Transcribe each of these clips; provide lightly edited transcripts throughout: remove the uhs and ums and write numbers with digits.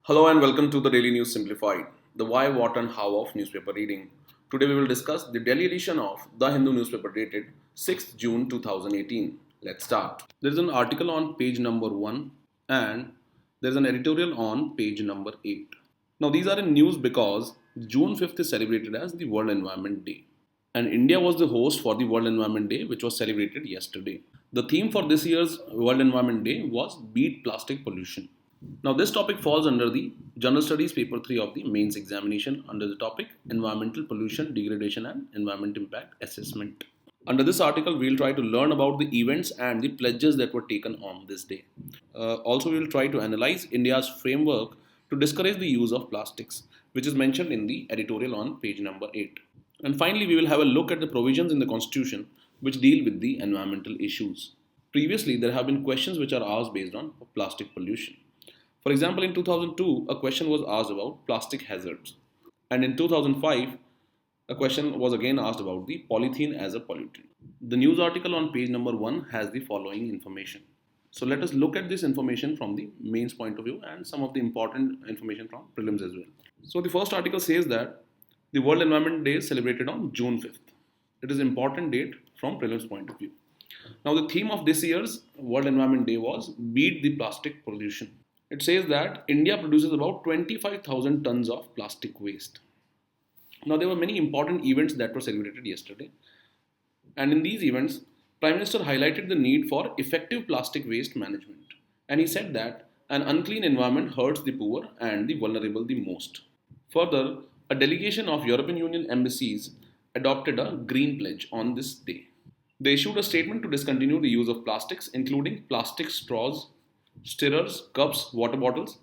Hello and welcome to the Daily News Simplified, the why, what, and how of newspaper reading. Today we will discuss the Delhi edition of The Hindu newspaper dated 6th June 2018. Let's start. There is an article on page number 1 and there is an editorial on page number 8. Now these are in news because June 5th is celebrated as the World Environment Day. And India was the host for the World Environment Day, which was celebrated yesterday. The theme for this year's World Environment Day was Beat Plastic Pollution. Now, this topic falls under the General Studies paper 3 of the mains examination under the topic Environmental Pollution, Degradation and Environment Impact Assessment. Under this article, we will try to learn about the events and the pledges that were taken on this day. Also, we will try to analyze India's framework to discourage the use of plastics, which is mentioned in the editorial on page number 8. And finally, we will have a look at the provisions in the Constitution which deal with the environmental issues. Previously, there have been questions which are asked based on plastic pollution. For example, in 2002, a question was asked about plastic hazards. And in 2005, a question was again asked about the polythene as a pollutant. The news article on page number 1 has the following information. So let us look at this information from the mains point of view and some of the important information from prelims as well. So the first article says that the World Environment Day is celebrated on June 5th. It is an important date from prelims point of view. Now the theme of this year's World Environment Day was Beat the Plastic Pollution. It says that India produces about 25,000 tons of plastic waste. Now, there were many important events that were celebrated yesterday. And in these events, Prime Minister highlighted the need for effective plastic waste management. And he said that an unclean environment hurts the poor and the vulnerable the most. Further, a delegation of European Union embassies adopted a green pledge on this day. They issued a statement to discontinue the use of plastics, including plastic straws, stirrers, cups, water bottles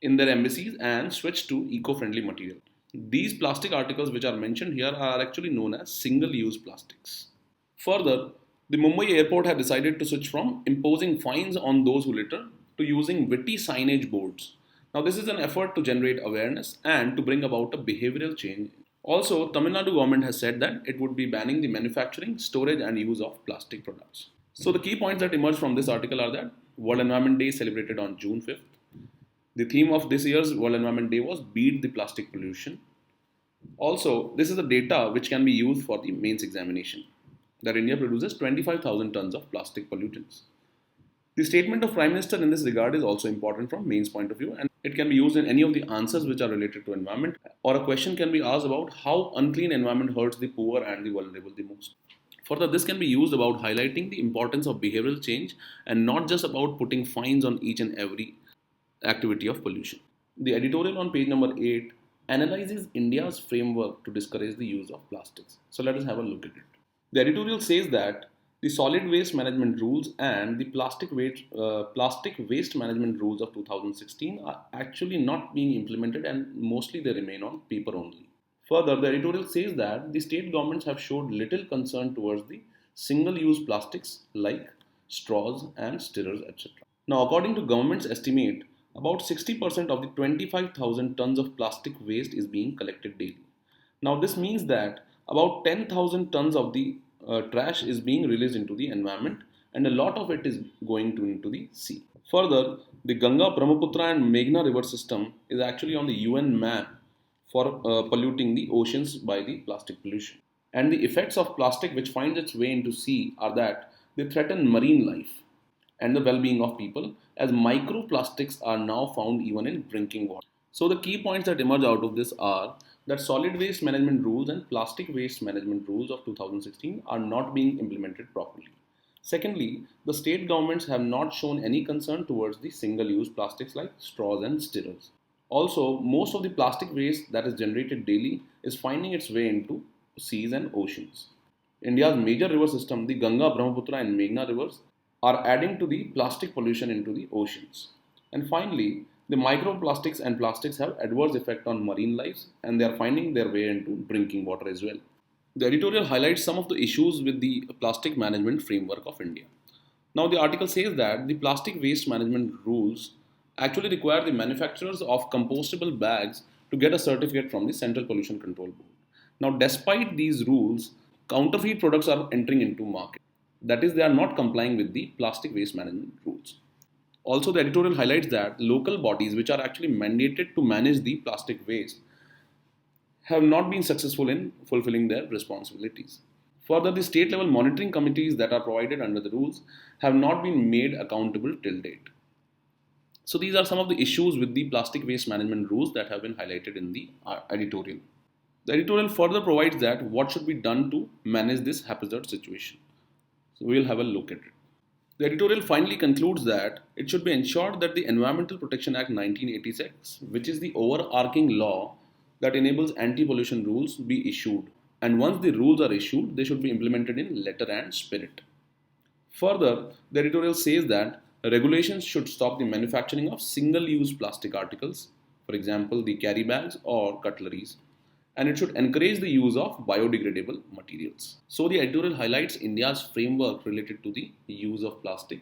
in their embassies and switch to eco-friendly material. These plastic articles which are mentioned here are actually known as single-use plastics. Further, the Mumbai airport had decided to switch from imposing fines on those who litter to using witty signage boards. Now this is an effort to generate awareness and to bring about a behavioral change. Also, Tamil Nadu government has said that it would be banning the manufacturing, storage and use of plastic products. So the key points that emerge from this article are that World Environment Day is celebrated on June 5th. The theme of this year's World Environment Day was Beat the Plastic Pollution. Also, this is the data which can be used for the mains examination, that India produces 25,000 tons of plastic pollutants. The statement of Prime Minister in this regard is also important from mains point of view, and it can be used in any of the answers which are related to environment, or a question can be asked about how unclean environment hurts the poor and the vulnerable the most. Further, this can be used about highlighting the importance of behavioral change and not just about putting fines on each and every activity of pollution. The editorial on page number 8 analyzes India's framework to discourage the use of plastics. So let us have a look at it. The editorial says that the solid waste management rules and the plastic waste management rules of 2016 are actually not being implemented and mostly they remain on paper only. Further, the editorial says that the state governments have showed little concern towards the single-use plastics like straws and stirrers, etc. Now, according to government's estimate, about 60% of the 25,000 tons of plastic waste is being collected daily. Now, this means that about 10,000 tons of the trash is being released into the environment and a lot of it is going into the sea. Further, the Ganga, Brahmaputra and Meghna river system is actually on the UN map for polluting the oceans by the plastic pollution. And the effects of plastic which finds its way into sea are that they threaten marine life and the well-being of people, as microplastics are now found even in drinking water. So the key points that emerge out of this are that solid waste management rules and plastic waste management rules of 2016 are not being implemented properly. Secondly, the state governments have not shown any concern towards the single-use plastics like straws and stirrers. Also, most of the plastic waste that is generated daily is finding its way into seas and oceans. India's major river system, the Ganga, Brahmaputra and Meghna rivers, are adding to the plastic pollution into the oceans. And finally, the microplastics and plastics have adverse effect on marine lives and they are finding their way into drinking water as well. The editorial highlights some of the issues with the plastic management framework of India. Now, the article says that the plastic waste management rules actually require the manufacturers of compostable bags to get a certificate from the Central Pollution Control Board. Now, despite these rules, counterfeit products are entering into market. That is, they are not complying with the plastic waste management rules. Also, the editorial highlights that local bodies which are actually mandated to manage the plastic waste have not been successful in fulfilling their responsibilities. Further, the state level monitoring committees that are provided under the rules have not been made accountable till date. So, these are some of the issues with the plastic waste management rules that have been highlighted in the editorial. The editorial further provides that what should be done to manage this haphazard situation. So, we will have a look at it. The editorial finally concludes that it should be ensured that the Environmental Protection Act 1986, which is the overarching law that enables anti-pollution rules, be issued. And once the rules are issued, they should be implemented in letter and spirit. Further, the editorial says that regulations should stop the manufacturing of single-use plastic articles, for example, the carry bags or cutleries, and it should encourage the use of biodegradable materials. So the editorial highlights India's framework related to the use of plastic,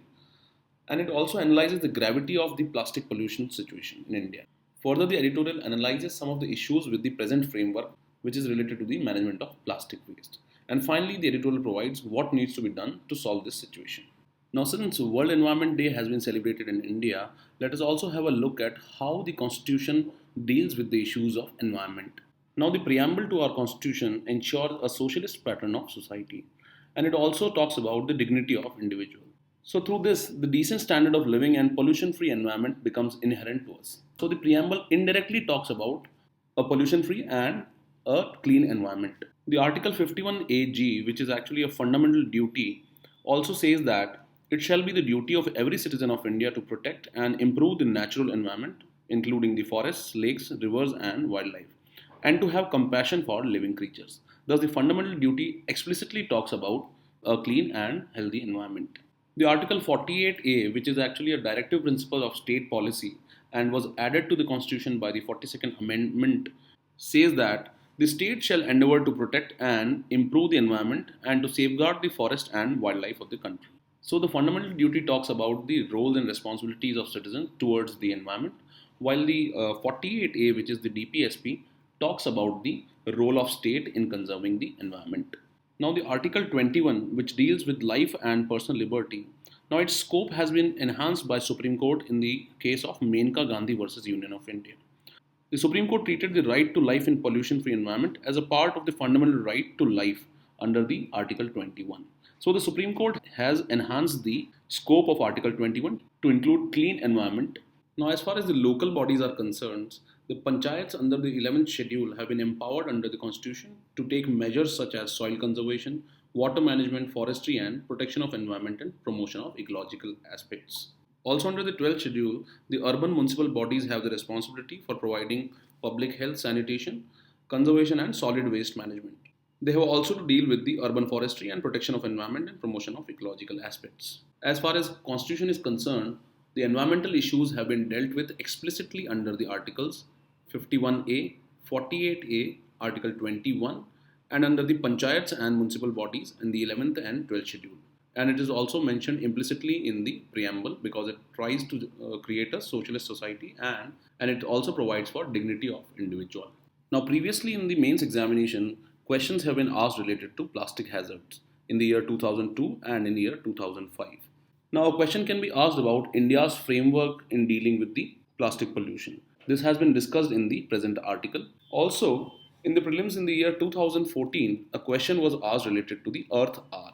and it also analyzes the gravity of the plastic pollution situation in India. Further, the editorial analyzes some of the issues with the present framework which is related to the management of plastic waste. And finally, the editorial provides what needs to be done to solve this situation. Now, since World Environment Day has been celebrated in India, let us also have a look at how the Constitution deals with the issues of environment. Now, the preamble to our Constitution ensures a socialist pattern of society, and it also talks about the dignity of individual. So, through this, the decent standard of living and pollution-free environment becomes inherent to us. So, the preamble indirectly talks about a pollution-free and a clean environment. The Article 51AG, which is actually a fundamental duty, also says that it shall be the duty of every citizen of India to protect and improve the natural environment, including the forests, lakes, rivers, and wildlife, and to have compassion for living creatures. Thus, the fundamental duty explicitly talks about a clean and healthy environment. The Article 48A, which is actually a directive principle of state policy and was added to the Constitution by the 42nd Amendment, says that the state shall endeavour to protect and improve the environment and to safeguard the forest and wildlife of the country. So, the fundamental duty talks about the roles and responsibilities of citizens towards the environment, while the 48A, which is the DPSP, talks about the role of state in conserving the environment. Now, the Article 21, which deals with life and personal liberty, now its scope has been enhanced by Supreme Court in the case of Menka Gandhi versus Union of India. The Supreme Court treated the right to life in pollution-free environment as a part of the fundamental right to life under the Article 21. So the Supreme Court has enhanced the scope of Article 21 to include clean environment. Now, as far as the local bodies are concerned, the panchayats under the 11th schedule have been empowered under the Constitution to take measures such as soil conservation, water management, forestry, and protection of environment and promotion of ecological aspects. Also, under the 12th schedule, the urban municipal bodies have the responsibility for providing public health, sanitation, conservation, and solid waste management. They have also to deal with the urban forestry and protection of environment and promotion of ecological aspects. As far as Constitution is concerned, the environmental issues have been dealt with explicitly under the Articles 51A, 48A, Article 21, and under the panchayats and municipal bodies in the 11th and 12th schedule. And it is also mentioned implicitly in the preamble because it tries to create a socialist society, and it also provides for dignity of individual. Now, previously in the mains examination, questions have been asked related to plastic hazards in the year 2002 and in the year 2005. Now, a question can be asked about India's framework in dealing with the plastic pollution. This has been discussed in the present article. Also, in the prelims in the year 2014, a question was asked related to the Earth Hour.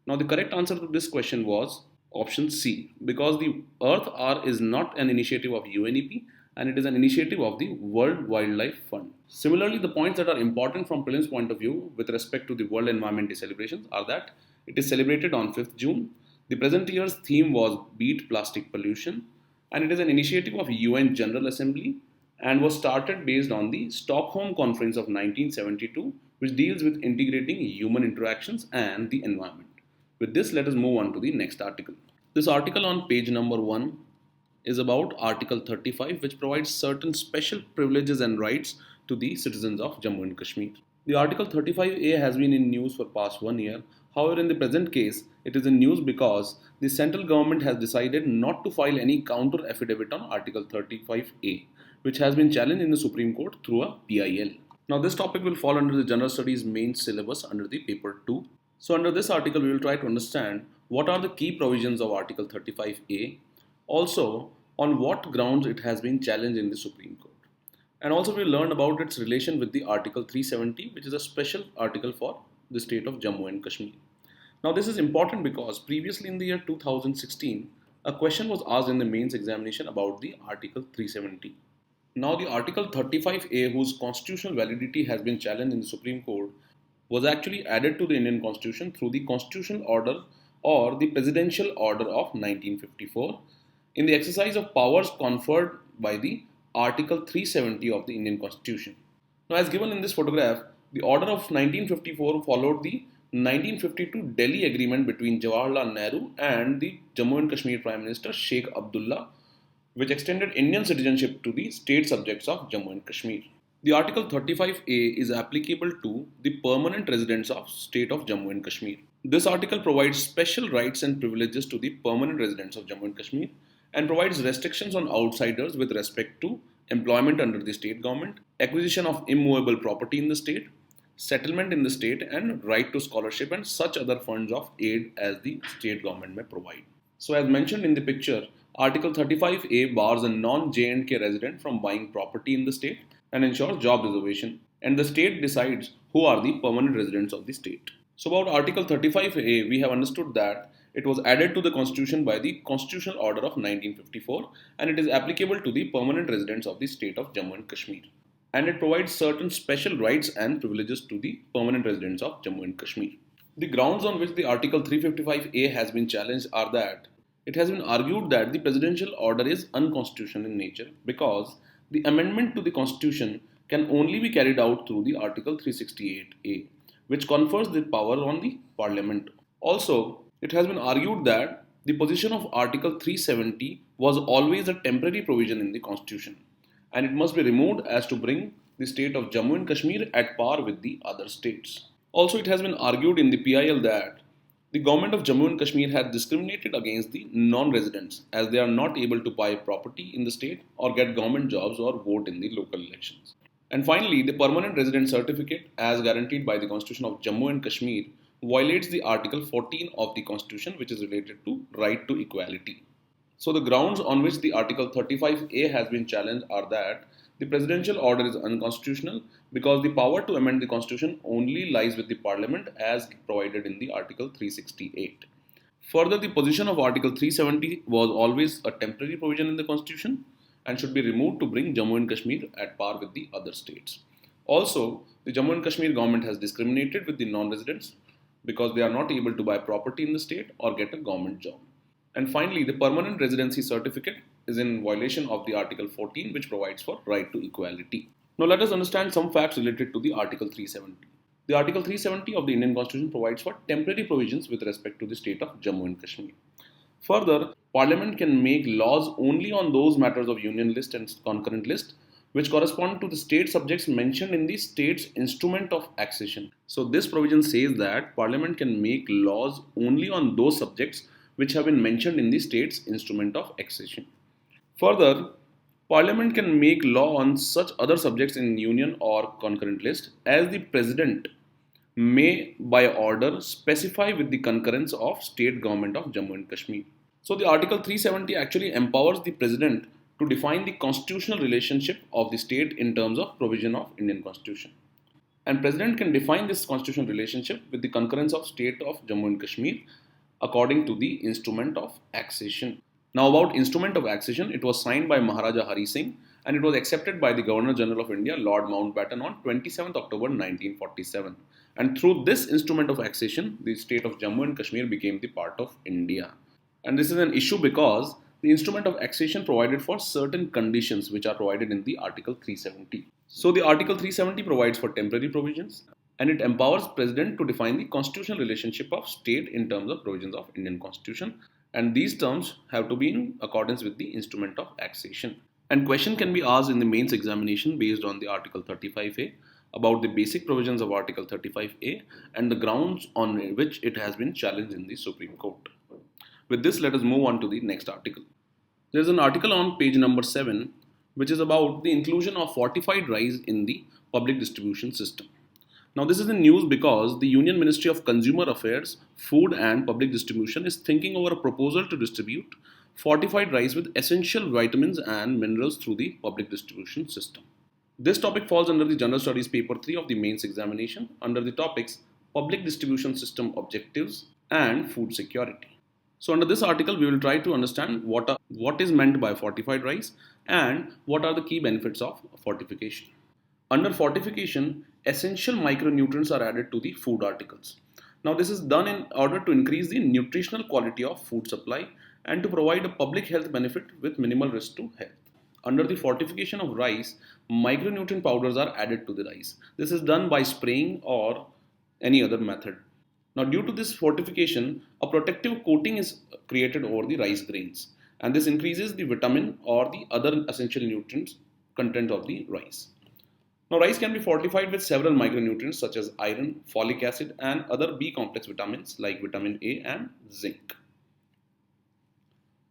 Now, the correct answer to this question was option C, because the Earth Hour is not an initiative of UNEP and it is an initiative of the World Wildlife Fund. Similarly, the points that are important from prelims point of view with respect to the World Environment Day celebrations are that it is celebrated on 5th June. The present year's theme was Beat Plastic Pollution, and it is an initiative of UN General Assembly and was started based on the Stockholm Conference of 1972, which deals with integrating human interactions and the environment. With this, let us move on to the next article. This article on page number 1 is about Article 35, which provides certain special privileges and rights to the citizens of Jammu and Kashmir. The Article 35A has been in news for past 1 year. However, in the present case, it is in news because the central government has decided not to file any counter affidavit on Article 35A, which has been challenged in the Supreme Court through a PIL. Now, this topic will fall under the General Studies main syllabus under the paper 2. So, under this article, we will try to understand what are the key provisions of Article 35A. Also, on what grounds it has been challenged in the Supreme Court. And also we learned about its relation with the Article 370, which is a special article for the state of Jammu and Kashmir. Now this is important because previously in the year 2016, a question was asked in the mains examination about the Article 370. Now the Article 35A, whose constitutional validity has been challenged in the Supreme Court, was actually added to the Indian Constitution through the Constitutional Order or the Presidential Order of 1954 in the exercise of powers conferred by the Article 370 of the Indian Constitution. Now, as given in this photograph, the order of 1954 followed the 1952 Delhi Agreement between Jawaharlal Nehru and the Jammu and Kashmir Prime Minister Sheikh Abdullah, which extended Indian citizenship to the state subjects of Jammu and Kashmir. The Article 35A is applicable to the permanent residents of state of Jammu and Kashmir. This article provides special rights and privileges to the permanent residents of Jammu and Kashmir and provides restrictions on outsiders with respect to employment under the state government, acquisition of immovable property in the state, settlement in the state, and right to scholarship and such other funds of aid as the state government may provide. So as mentioned in the picture, Article 35A bars a non-J&K resident from buying property in the state and ensures job reservation, and the state decides who are the permanent residents of the state. So about Article 35A, we have understood that it was added to the Constitution by the Constitutional Order of 1954 and it is applicable to the permanent residents of the state of Jammu and Kashmir. And it provides certain special rights and privileges to the permanent residents of Jammu and Kashmir. The grounds on which the Article 355A has been challenged are that it has been argued that the presidential order is unconstitutional in nature because the amendment to the Constitution can only be carried out through the Article 368A, which confers the power on the Parliament. Also, it has been argued that the position of Article 370 was always a temporary provision in the Constitution and it must be removed as to bring the state of Jammu and Kashmir at par with the other states. Also, it has been argued in the PIL that the government of Jammu and Kashmir has discriminated against the non-residents as they are not able to buy property in the state or get government jobs or vote in the local elections. And finally, the permanent resident certificate as guaranteed by the Constitution of Jammu and Kashmir violates the Article 14 of the Constitution, which is related to right to equality. So the grounds on which the Article 35A has been challenged are that the presidential order is unconstitutional because the power to amend the Constitution only lies with the Parliament as provided in the Article 368. Further, the position of Article 370 was always a temporary provision in the Constitution and should be removed to bring Jammu and Kashmir at par with the other states. Also, the Jammu and Kashmir government has discriminated with the non-residents because they are not able to buy property in the state or get a government job. And finally, the permanent residency certificate is in violation of the Article 14, which provides for right to equality. Now let us understand some facts related to the Article 370. The Article 370 of the Indian Constitution provides for temporary provisions with respect to the state of Jammu and Kashmir. Further, Parliament can make laws only on those matters of Union List and Concurrent List which correspond to the state subjects mentioned in the state's instrument of accession. So this provision says that Parliament can make laws only on those subjects which have been mentioned in the state's instrument of accession. Further, Parliament can make law on such other subjects in Union or Concurrent List as the President may by order specify with the concurrence of State Government of Jammu and Kashmir. So the Article 370 actually empowers the President to define the constitutional relationship of the state in terms of provision of Indian Constitution. And President can define this constitutional relationship with the concurrence of State of Jammu and Kashmir according to the Instrument of Accession. Now about Instrument of Accession, it was signed by Maharaja Hari Singh and it was accepted by the Governor General of India, Lord Mountbatten on 27th October 1947. And through this Instrument of Accession, the state of Jammu and Kashmir became the part of India. And this is an issue because the Instrument of Accession provided for certain conditions which are provided in the Article 370. So the Article 370 provides for temporary provisions and it empowers President to define the constitutional relationship of state in terms of provisions of Indian Constitution, and these terms have to be in accordance with the Instrument of Accession. And question can be asked in the mains examination based on the Article 35A about the basic provisions of Article 35A and the grounds on which it has been challenged in the Supreme Court. With this, let us move on to the next article. There is an article on page number 7 which is about the inclusion of fortified rice in the public distribution system. Now this is in news because the Union Ministry of Consumer Affairs, Food and Public Distribution is thinking over a proposal to distribute fortified rice with essential vitamins and minerals through the public distribution system. This topic falls under the General Studies Paper 3 of the mains examination under the topics Public Distribution System Objectives and Food Security. So under this article, we will try to understand what is meant by fortified rice and what are the key benefits of fortification. Under fortification, essential micronutrients are added to the food articles. Now this is done in order to increase the nutritional quality of food supply and to provide a public health benefit with minimal risk to health. Under the fortification of rice, micronutrient powders are added to the rice. This is done by spraying or any other method. Now due to this fortification, a protective coating is created over the rice grains, and this increases the vitamin or the other essential nutrients content of the rice. Now rice can be fortified with several micronutrients such as iron, folic acid and other B complex vitamins like vitamin A and zinc.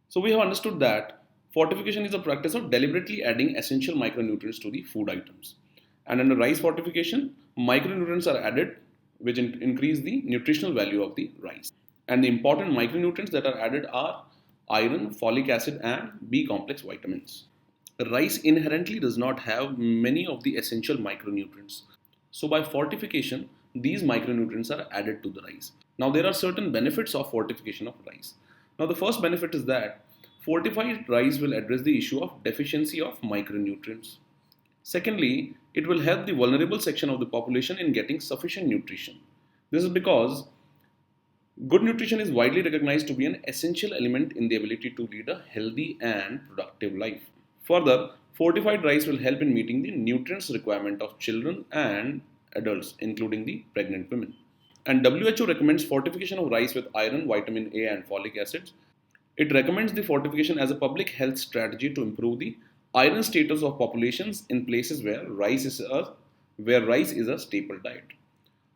So we have understood that fortification is a practice of deliberately adding essential micronutrients to the food items. And under rice fortification, micronutrients are added which increase the nutritional value of the rice. And the important micronutrients that are added are iron, folic acid and B complex vitamins. Rice inherently does not have many of the essential micronutrients. So by fortification, these micronutrients are added to the rice. Now there are certain benefits of fortification of rice. Now the first benefit is that fortified rice will address the issue of deficiency of micronutrients. Secondly, it will help the vulnerable section of the population in getting sufficient nutrition. This is because good nutrition is widely recognized to be an essential element in the ability to lead a healthy and productive life. Further, fortified rice will help in meeting the nutrients requirement of children and adults, including the pregnant women. And WHO recommends fortification of rice with iron, vitamin A and folic acids. It recommends the fortification as a public health strategy to improve the iron status of populations in places where rice is a staple diet.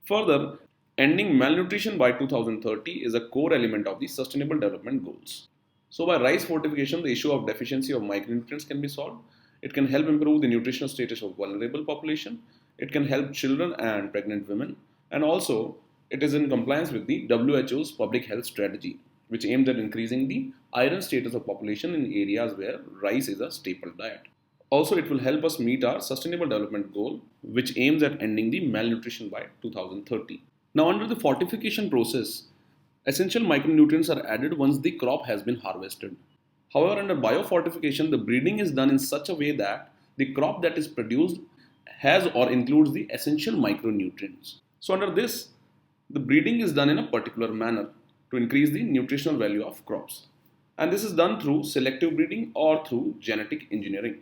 Further, ending malnutrition by 2030 is a core element of the Sustainable Development Goals. So by rice fortification, the issue of deficiency of micronutrients can be solved. It can help improve the nutritional status of vulnerable population. It can help children and pregnant women. And also, it is in compliance with the WHO's public health strategy, which aims at increasing the iron status of population in areas where rice is a staple diet. Also, it will help us meet our Sustainable Development Goal, which aims at ending the malnutrition by 2030. Now, under the fortification process, essential micronutrients are added once the crop has been harvested. However, under biofortification, the breeding is done in such a way that the crop that is produced has or includes the essential micronutrients. So under this, the breeding is done in a particular manner to increase the nutritional value of crops. And this is done through selective breeding or through genetic engineering.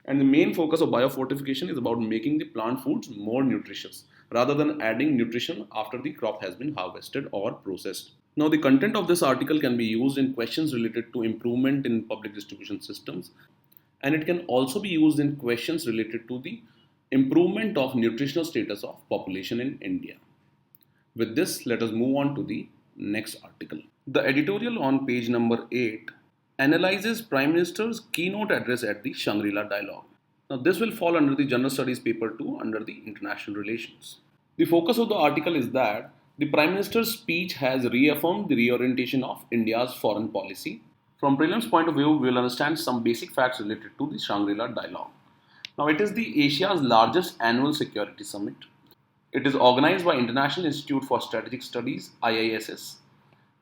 And the main focus of biofortification is about making the plant foods more nutritious rather than adding nutrition after the crop has been harvested or processed. Now, the content of this article can be used in questions related to improvement in public distribution systems, and it can also be used in questions related to the improvement of nutritional status of population in India. With this, let us move on to the next article. The editorial on page number 8 analyzes Prime Minister's keynote address at the Shangri-La dialogue. Now, this will fall under the General Studies Paper 2 under the International Relations. The focus of the article is that the Prime Minister's speech has reaffirmed the reorientation of India's foreign policy. From prelims point of view, we will understand some basic facts related to the Shangri-La dialogue. Now, it is the Asia's largest annual security summit. It is organized by International Institute for Strategic Studies, IAS,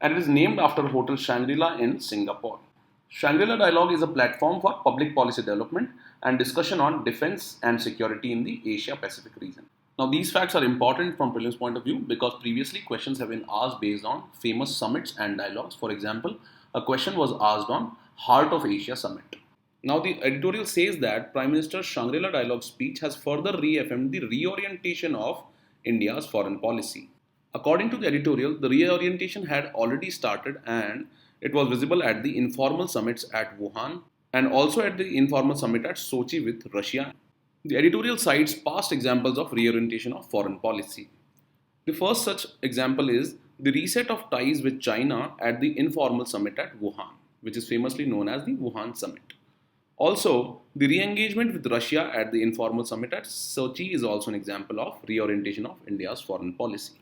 and it is named after Hotel Shangri-La in Singapore. Shangri-La dialogue is a platform for public policy development and discussion on defense and security in the Asia-Pacific region. Now, these facts are important from prelims point of view because previously questions have been asked based on famous summits and dialogues. For example, a question was asked on Heart of Asia Summit. Now, the editorial says that Prime Minister's Shangri-La dialogue speech has further reaffirmed the reorientation of India's foreign policy. According to the editorial, the reorientation had already started and it was visible at the informal summits at Wuhan and also at the informal summit at Sochi with Russia. The editorial cites past examples of reorientation of foreign policy. The first such example is the reset of ties with China at the informal summit at Wuhan, which is famously known as the Wuhan Summit. Also, the re-engagement with Russia at the informal summit at Sochi is also an example of reorientation of India's foreign policy.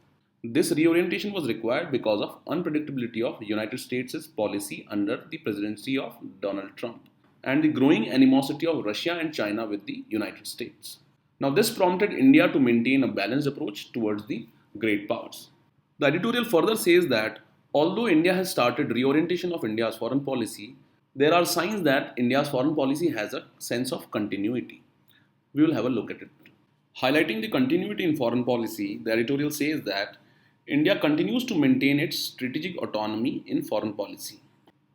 This reorientation was required because of unpredictability of United States' policy under the presidency of Donald Trump and the growing animosity of Russia and China with the United States. Now, this prompted India to maintain a balanced approach towards the great powers. The editorial further says that although India has started reorientation of India's foreign policy, there are signs that India's foreign policy has a sense of continuity. We will have a look at it. Highlighting the continuity in foreign policy, the editorial says that India continues to maintain its strategic autonomy in foreign policy.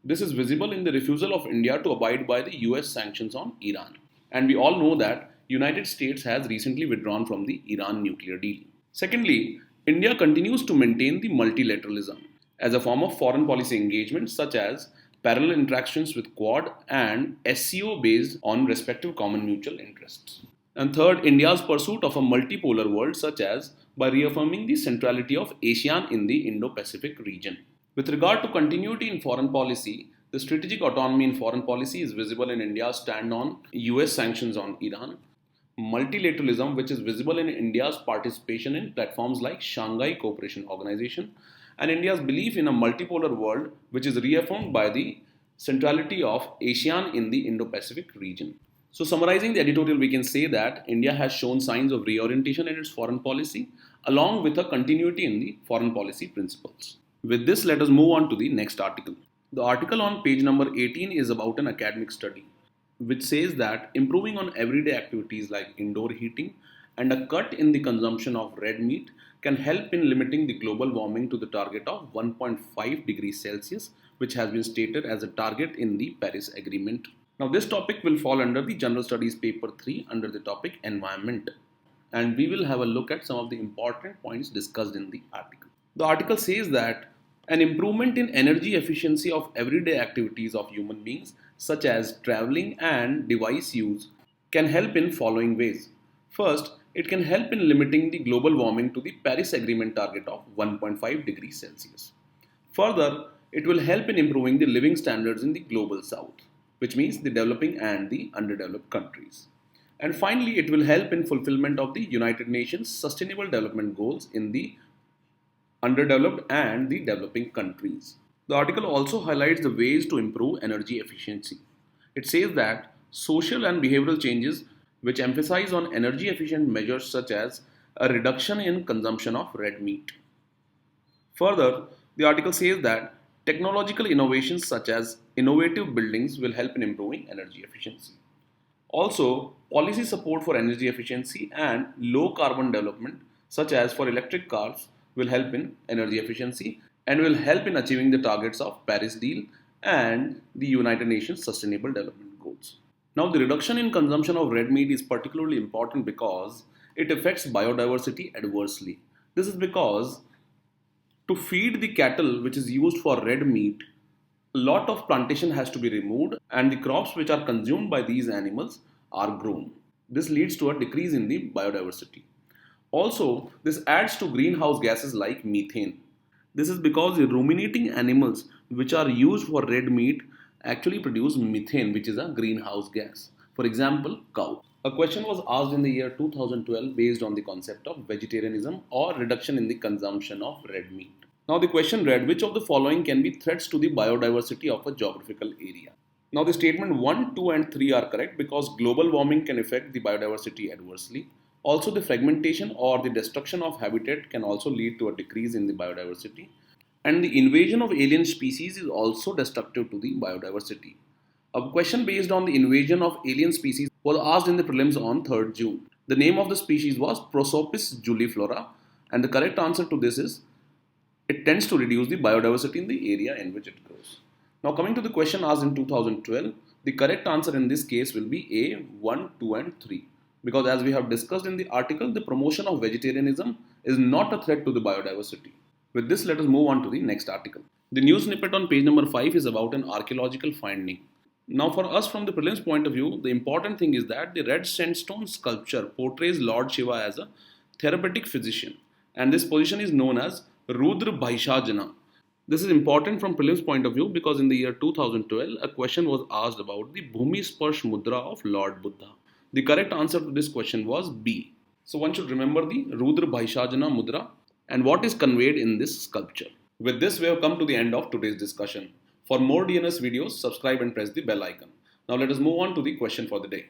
This is visible in the refusal of India to abide by the US sanctions on Iran. And we all know that United States has recently withdrawn from the Iran nuclear deal. Secondly, India continues to maintain the multilateralism as a form of foreign policy engagement such as parallel interactions with Quad and SCO based on respective common mutual interests. And third, India's pursuit of a multipolar world such as by reaffirming the centrality of ASEAN in the Indo-Pacific region. With regard to continuity in foreign policy, the strategic autonomy in foreign policy is visible in India's stand on US sanctions on Iran, multilateralism, which is visible in India's participation in platforms like Shanghai Cooperation Organization, and India's belief in a multipolar world, which is reaffirmed by the centrality of ASEAN in the Indo-Pacific region. So, summarizing the editorial, we can say that India has shown signs of reorientation in its foreign policy, along with a continuity in the foreign policy principles. With this, let us move on to the next article. The article on page number 18 is about an academic study, which says that improving on everyday activities like indoor heating and a cut in the consumption of red meat can help in limiting the global warming to the target of 1.5 degrees Celsius, which has been stated as a target in the Paris Agreement. Now, this topic will fall under the General Studies paper 3 under the topic Environment, and we will have a look at some of the important points discussed in the article. The article says that an improvement in energy efficiency of everyday activities of human beings, such as traveling and device use, can help in following ways. First, it can help in limiting the global warming to the Paris Agreement target of 1.5 degrees Celsius. Further, it will help in improving the living standards in the global south, which means the developing and the underdeveloped countries. And finally, it will help in fulfillment of the United Nations Sustainable Development Goals in the underdeveloped and the developing countries. The article also highlights the ways to improve energy efficiency. It says that social and behavioral changes which emphasize on energy efficient measures such as a reduction in consumption of red meat. Further, the article says that technological innovations such as innovative buildings will help in improving energy efficiency. Also, policy support for energy efficiency and low carbon development, such as for electric cars, will help in energy efficiency and will help in achieving the targets of Paris Deal and the United Nations Sustainable Development Goals. Now, the reduction in consumption of red meat is particularly important because it affects biodiversity adversely. This is because to feed the cattle which is used for red meat, a lot of plantation has to be removed and the crops which are consumed by these animals are grown. This leads to a decrease in the biodiversity. Also, this adds to greenhouse gases like methane. This is because the ruminating animals which are used for red meat actually produce methane, which is a greenhouse gas. For example, cow. A question was asked in the year 2012 based on the concept of vegetarianism or reduction in the consumption of red meat. Now the question read, which of the following can be threats to the biodiversity of a geographical area? Now the statement 1, 2 and 3 are correct because global warming can affect the biodiversity adversely. Also, the fragmentation or the destruction of habitat can also lead to a decrease in the biodiversity. And the invasion of alien species is also destructive to the biodiversity. A question based on the invasion of alien species was asked in the prelims on 3rd June. The name of the species was Prosopis juliflora, and the correct answer to this is it tends to reduce the biodiversity in the area in which it grows. Now, coming to the question asked in 2012, the correct answer in this case will be A, 1, 2 and 3. Because as we have discussed in the article, the promotion of vegetarianism is not a threat to the biodiversity. With this, let us move on to the next article. The news snippet on page number 5 is about an archaeological finding. Now, for us from the prelims point of view, the important thing is that the red sandstone sculpture portrays Lord Shiva as a therapeutic physician, and this position is known as Rudra Bhaishajana. This is important from prelims point of view because in the year 2012, a question was asked about the Bhumi Sparsh Mudra of Lord Buddha. The correct answer to this question was B. So one should remember the Rudra Bhaishajana Mudra. and what is conveyed in this sculpture. With this, we have come to the end of today's discussion. For more DNS videos, subscribe and press the bell icon. Now let us move on to the question for the day.